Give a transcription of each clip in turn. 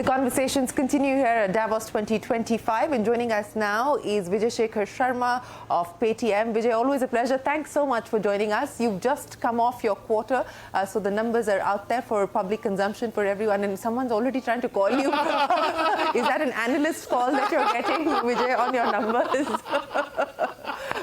Conversations continue here at Davos 2025, and joining us now is Vijay Shekhar Sharma of Paytm. Vijay, always a pleasure. Thanks so much for joining us. You've just come off your quarter, so the numbers are out there for public consumption for everyone, and someone's already trying to call you. Is that an analyst call that you're getting, Vijay, on your numbers?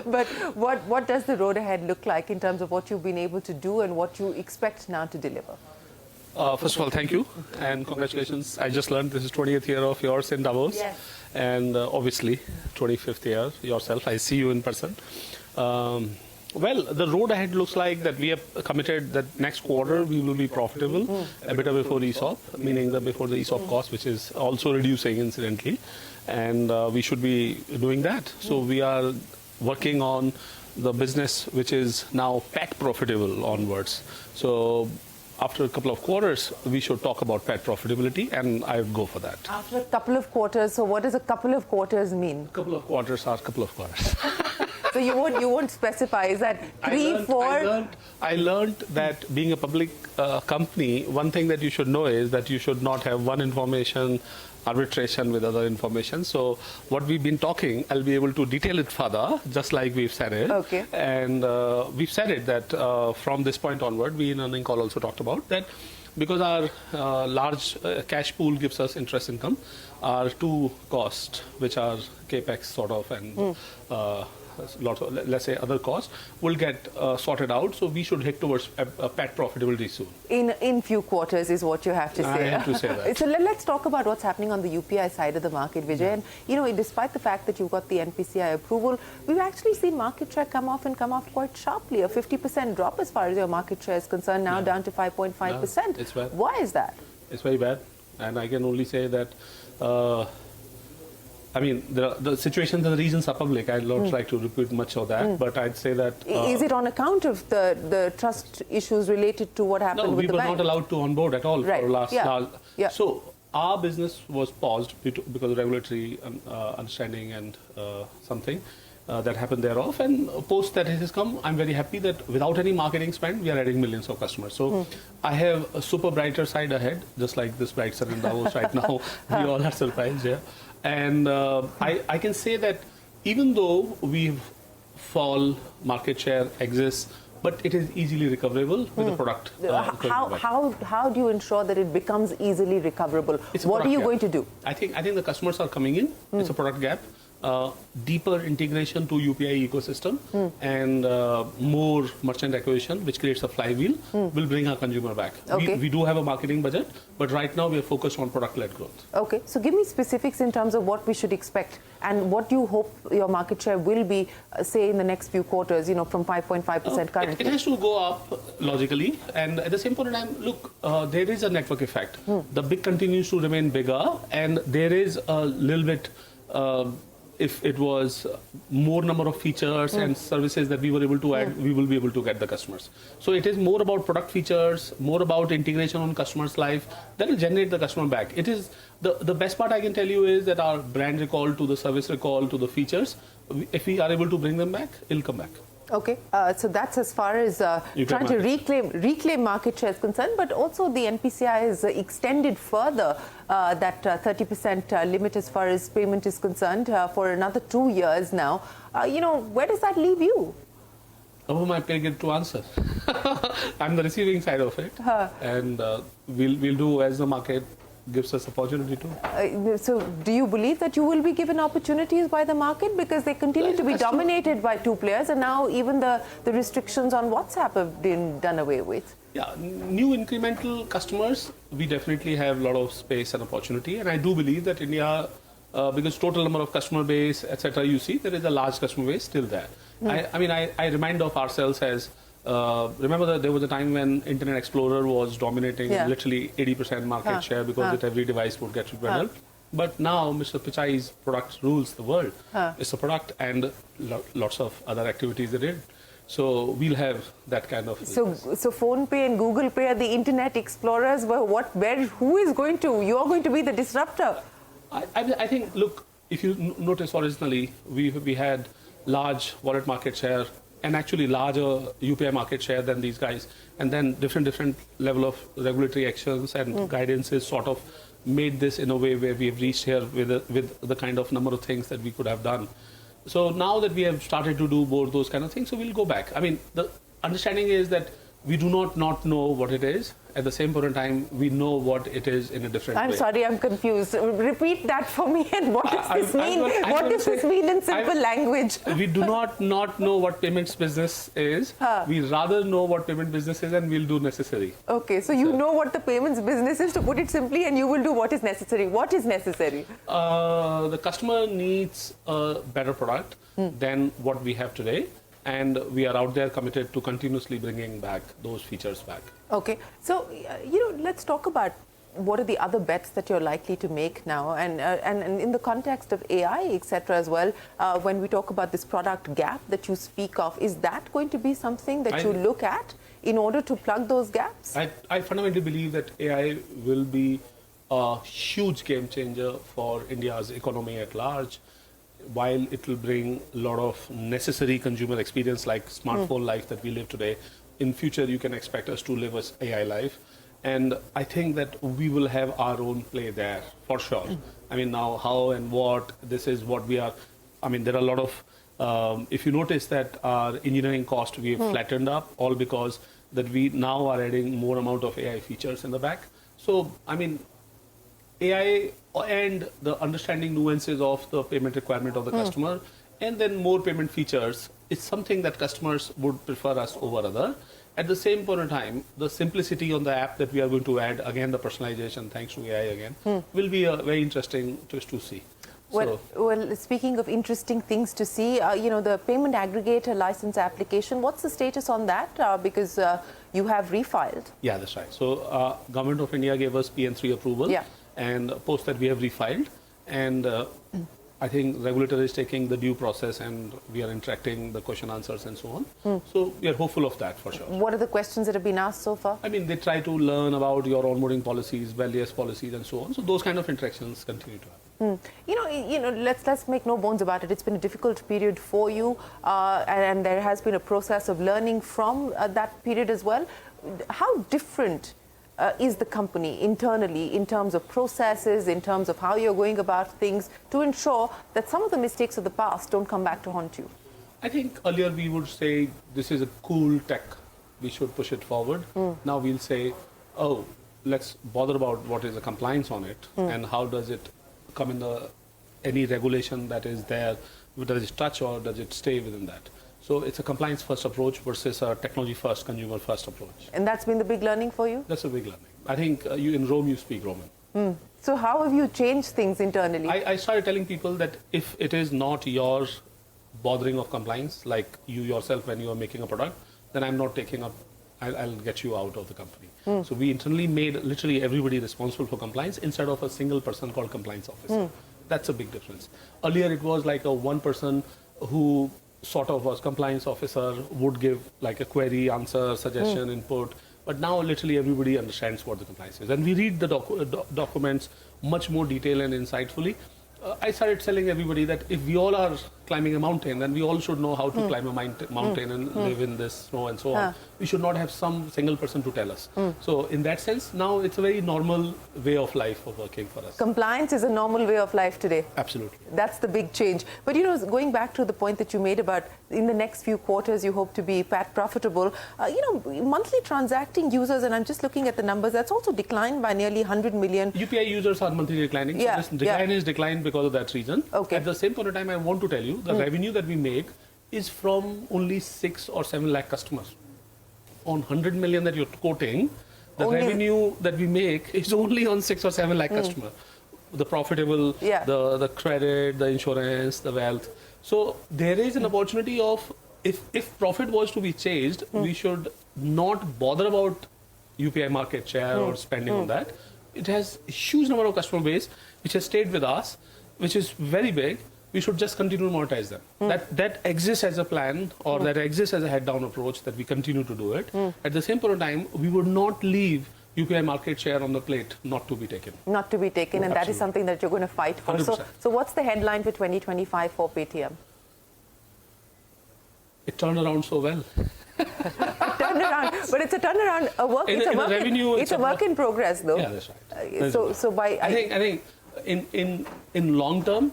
But what does the road ahead look like in terms of what you've been able to do and what you expect now to deliver? First of all, thank you and congratulations. I just learned this is 20th year of yours in Davos. Yes. And obviously 25th year yourself. I see you in person. Well, the road ahead looks like that we have committed that next quarter we will be profitable, a bit before ESOP, meaning before the ESOP cost, which is also reducing incidentally. And we should be doing that. So we are working on the business which is now PAT profitable onwards. So after a couple of quarters, we should talk about PAT profitability, and I would go for that. After a couple of quarters, so what does a couple of quarters mean? A couple of quarters are a couple of quarters. So you won't specify, is that 3, 4? I learned that being a public company, one thing that you should know is that you should not have one information arbitration with other information. So what we've been talking, I'll be able to detail it further, just like we've said it. Okay. And we've said it that from this point onward, we in earnings call also talked about that because our large cash pool gives us interest income, our two costs, which are capex sort of and lots of, let's say, other costs, will get sorted out. So we should head towards a PAT profitability soon. In few quarters is what you have to say. I have to say that. So let's talk about what's happening on the UPI side of the market, Vijay. And you know, despite the fact that you've got the NPCI approval, we've actually seen market share come off quite sharply. A 50% drop as far as your market share is concerned, now down to 5.5%. It's bad. Why is that? It's very bad, and I can only say that. I mean, the situations and the reasons are public. I'll not like to repeat much of that, but I'd say that... is it on account of the trust issues related to what happened with the bank? No, we were not allowed to onboard at all for last... Yeah. So our business was paused because of regulatory understanding and something that happened thereof. And post that it has come, I'm very happy that without any marketing spend, we are adding millions of customers. So I have a super brighter side ahead, just like this bright sun in Davos right now. We all are surprised, yeah. And I can say that even though we've fall market share exists, but it is easily recoverable with the product. How do you ensure that it becomes easily recoverable? What are you going to do? I think the customers are coming in. It's a product gap. Deeper integration to UPI ecosystem and more merchant acquisition, which creates a flywheel, will bring our consumer back. Okay. We do have a marketing budget, but right now we are focused on product-led growth. Okay, so give me specifics in terms of what we should expect and what you hope your market share will be, say, in the next few quarters, you know, from 5.5% currently. It has to go up logically, and at the same point in time, look, there is a network effect. The big continues to remain bigger, and there is a little bit if it was more number of features and services that we were able to add, we will be able to get the customers. So it is more about product features, more about integration on customer's life that will generate the customer back. It is the best part I can tell you is that our brand recall to the service recall to the features, if we are able to bring them back, it'll come back. Okay, so that's as far as trying to reclaim market share is concerned, but also the NPCI has extended further that 30% limit as far as payment is concerned for another 2 years now. You know, where does that leave you? Oh, my pay get to answer. I'm the receiving side of it, and we'll do as the market gives us opportunity to. So do you believe that you will be given opportunities by the market, because they continue to be dominated by 2 players, and now even the restrictions on WhatsApp have been done away with? Yeah, new incremental customers, we definitely have a lot of space and opportunity, and I do believe that India, because total number of customer base, etc., you see there is a large customer base still there. I mean, I remind of ourselves as remember that there was a time when Internet Explorer was dominating literally 80% market share because that every device would get developed. But now Mr. Pichai's product rules the world. It's a product and lots of other activities they did. So we'll have that kind of... So PhonePe and Google Pay are the Internet Explorers. Who is going to... You're going to be the disruptor. I think, look, if you notice originally, we had large wallet market share and actually larger UPI market share than these guys. And then different level of regulatory actions and guidance is sort of made this in a way where we have reached here with the kind of number of things that we could have done. So now that we have started to do more those kind of things, so we'll go back. I mean, the understanding is that we do not know what it is. At the same point in time, we know what it is in a different way. I'm sorry, I'm confused. Repeat that for me. And what does this mean? What does this mean in simple language? We do not know what payments business is. We rather know what payment business is, and we'll do necessary. Okay, so you know what the payments business is, to put it simply, and you will do what is necessary. What is necessary? The customer needs a better product than what we have today. And we are out there committed to continuously bringing back those features back. Okay, so let's talk about what are the other bets that you're likely to make now, and in the context of AI, etc. as well. When we talk about this product gap that you speak of, is that going to be something that you look at in order to plug those gaps? I fundamentally believe that AI will be a huge game changer for India's economy at large. While it will bring a lot of necessary consumer experience like smartphone life that we live today, in future you can expect us to live as AI life. And I think that we will have our own play there, for sure. I mean, now how and what, this is what we are, I mean, there are a lot of, if you notice that our engineering cost, we have flattened up, all because that we now are adding more amount of AI features in the back. So, I mean, AI and the understanding nuances of the payment requirement of the customer, and then more payment features, is something that customers would prefer us over other. At the same point in time, the simplicity on the app that we are going to add, again, the personalization, thanks to AI again, will be a very interesting twist to see. Well, speaking of interesting things to see, the payment aggregator license application, what's the status on that? Because you have refiled. Yeah, that's right. So, Government of India gave us PN3 approval. Yeah. And post that we have refiled, and I think regulator is taking the due process, and we are interacting the question answers and so on. So we are hopeful of that for sure. What are the questions that have been asked so far? I mean, they try to learn about your onboarding policies, values policies, and so on. So those kind of interactions continue to happen. Let's make no bones about it. It's been a difficult period for you, and there has been a process of learning from that period as well. How different is the company internally in terms of processes, in terms of how you're going about things, to ensure that some of the mistakes of the past don't come back to haunt you? I think earlier we would say this is a cool tech, we should push it forward. Now we'll say, oh, let's bother about what is the compliance on it, and how does it come in any regulation that is there, does it touch or does it stay within that? So it's a compliance first approach versus a technology first, consumer first approach. And that's been the big learning for you? That's a big learning. I think in Rome you speak Roman. So how have you changed things internally? I started telling people that if it is not your bothering of compliance, like you yourself when you are making a product, then I'm not taking up, I'll get you out of the company. So we internally made literally everybody responsible for compliance instead of a single person called compliance officer. That's a big difference. Earlier it was like a one person who sort of was compliance officer, would give like a query, answer, suggestion, input. But now literally everybody understands what the compliance is. And we read the documents much more detailed and insightfully. I started telling everybody that if we all are climbing a mountain, then we all should know how to climb a mountain and live in this snow and so on. We should not have some single person to tell us. So in that sense, now it's a very normal way of life of working for us. Compliance is a normal way of life today. Absolutely. That's the big change. But going back to the point that you made about in the next few quarters, you hope to be PAT profitable. Monthly transacting users, and I'm just looking at the numbers, that's also declined by nearly 100 million. UPI users are monthly declining. So this decline is declined because of that reason. Okay. At the same point of time, I want to tell you, the revenue that we make is from only 6 or 7 lakh customers. On 100 million that you're quoting, the revenue that we make is only on 6 or 7 lakh customers. The profitable, the credit, the insurance, the wealth. So there is an opportunity of, if profit was to be chased, we should not bother about UPI market share or spending on that. It has a huge number of customer base which has stayed with us, which is very big. We should just continue to monetize them. That exists as a plan, or that exists as a head-down approach, that we continue to do it. At the same point of time, we would not leave UPI market share on the plate not to be taken. Not to be taken, and that is something that you're going to fight for. So what's the headline for 2025 for Paytm? It turned around so well. turnaround, but it's a turnaround. It's a work in progress, though. Yeah, that's right. So by I think in long term,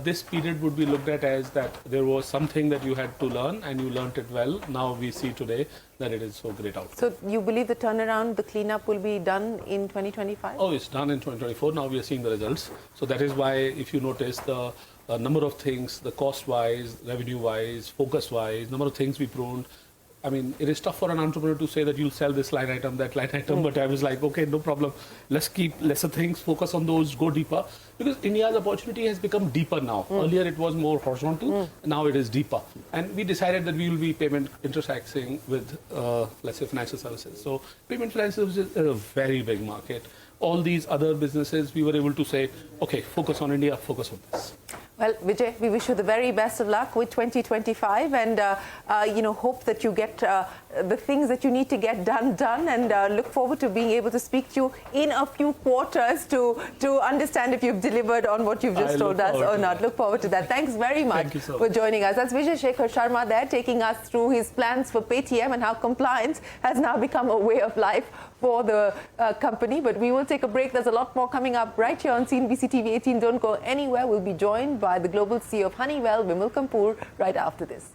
this period would be looked at as that there was something that you had to learn and you learned it well. Now we see today that it is so great out. So you believe the turnaround, the cleanup will be done in 2025? Oh, it's done in 2024. Now we are seeing the results. So that is why, if you notice, the number of things, the cost-wise, revenue-wise, focus-wise, number of things we pruned. I mean, it is tough for an entrepreneur to say that you'll sell this line item, that line item, but I was like, okay, no problem. Let's keep lesser things, focus on those, go deeper. Because India's opportunity has become deeper now. Earlier it was more horizontal, now it is deeper. And we decided that we will be payment intersecting with, let's say, financial services. So payment financial services is a very big market. All these other businesses, we were able to say, okay, focus on India, focus on this. Well, Vijay, we wish you the very best of luck with 2025 and, hope that you get the things that you need to get done, and look forward to being able to speak to you in a few quarters to understand if you've delivered on what you've just told us or not. Look forward to that. Thanks very much for joining us. That's Vijay Shekhar Sharma there, taking us through his plans for Paytm and how compliance has now become a way of life for the company. But we will take a break. There's a lot more coming up right here on CNBC-TV18. Don't go anywhere. We'll be joined by the global CEO of Honeywell, Vimal Kapoor, right after this.